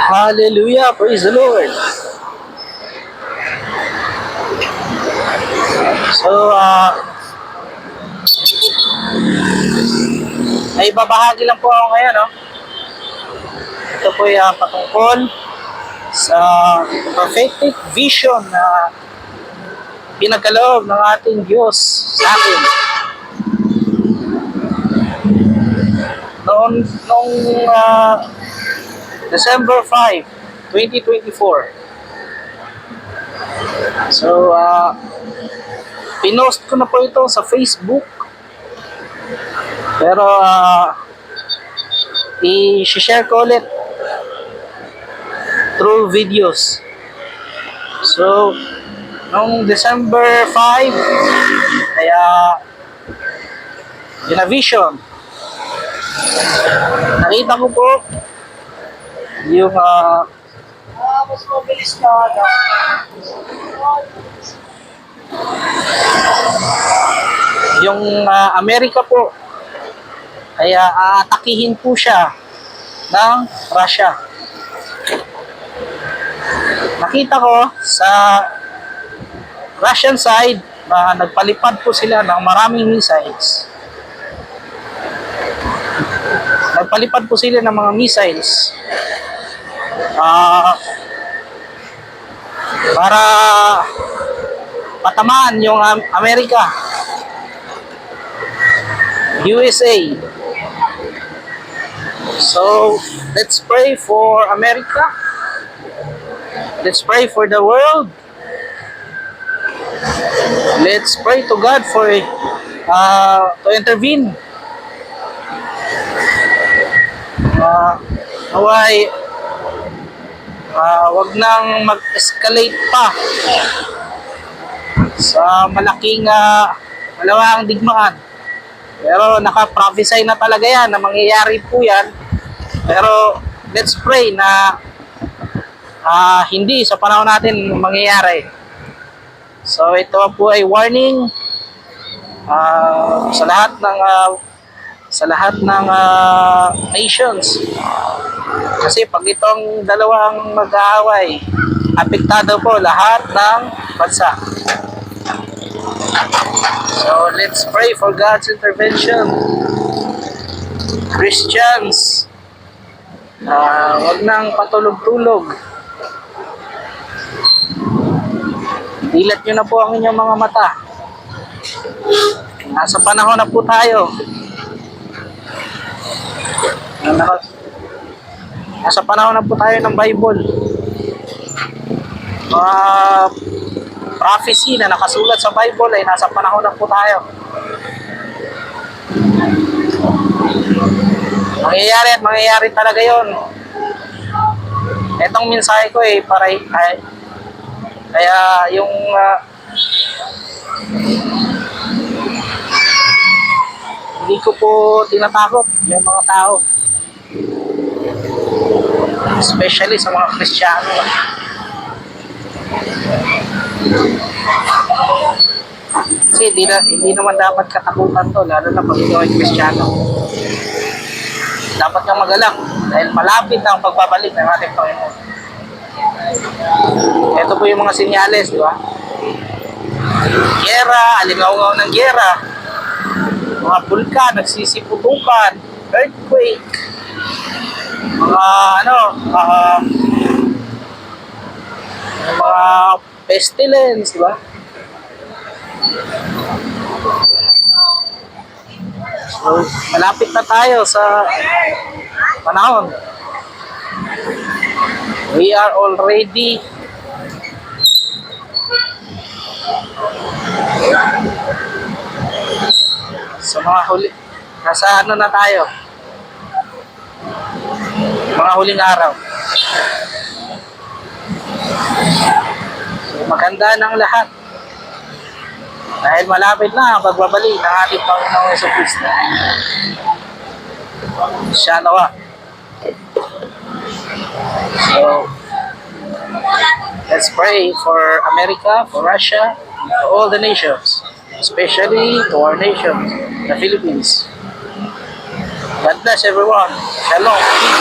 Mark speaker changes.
Speaker 1: Hallelujah, praise the Lord. So, may babahagi lang po ako ngayon, no? Ito po yung patungkol sa prophetic vision na pinagkaloob ng ating Diyos sa akin. Noong December 5, 2024. So, pinost ko na po ito sa Facebook. Pero, i-share ko ulit through videos. So, noong December 5, kaya yun na vision. Nakita ko po yung mas mabilis na yung Amerika po, kaya aatakihin po siya ng Russia. Nakita ko sa Russian side na nagpalipad po sila ng maraming missiles. Nagpalipad po sila ng mga missiles para patamaan yung Amerika, USA. So, let's pray for America. Let's pray for the world. Let's pray to God for to intervene. Naway wag nang mag-escalate pa sa malaking malawang digmaan. Pero naka-prophesy na talaga yan na mangyayari po yan. Pero let's pray na hindi sa panahon natin mangyayari. So ito po ay warning sa lahat ng nations. Kasi pag itong dalawang mag-aaway, apektado po lahat ng bansa. So let's pray for God's intervention. Christians, wag nang patulog-tulog. Dilat nyo na po ang inyong mga mata. Nasa panahon na po tayo. Nasa panahon na po tayo ng Bible. Prophecy na nakasulat sa Bible ay nasa panahon na po tayo. Mangyayari at mangyayari talaga yon. Etong mensahe ko kaya yung hindi ko po tinatakot yung mga tao, especially sa mga Kristiyano. Kasi hindi naman dapat katakutan to, lalo na pag ikaw ay Kristiyano. Dapat kang magalak dahil malapit na ang pagbabalik ng ating Panginoon. Ito po yung mga senyales, di ba? Giyera, alingaw-ngaw ng giyera, mga bulkan, nagsisiputukan, earthquake, mga mga pestilence, di ba? So, malapit na tayo sa panahon. We are already sa mga huli. Nasa ano na tayo? Mga huling araw. So, maganda ng lahat. Dahil malapit na ang pagbabalik ng ating Panginoong Jesucristo. Siya nawa. So, let's pray for America, for Russia, for all the nations, especially to our nation, the Philippines. God bless everyone. Shalom.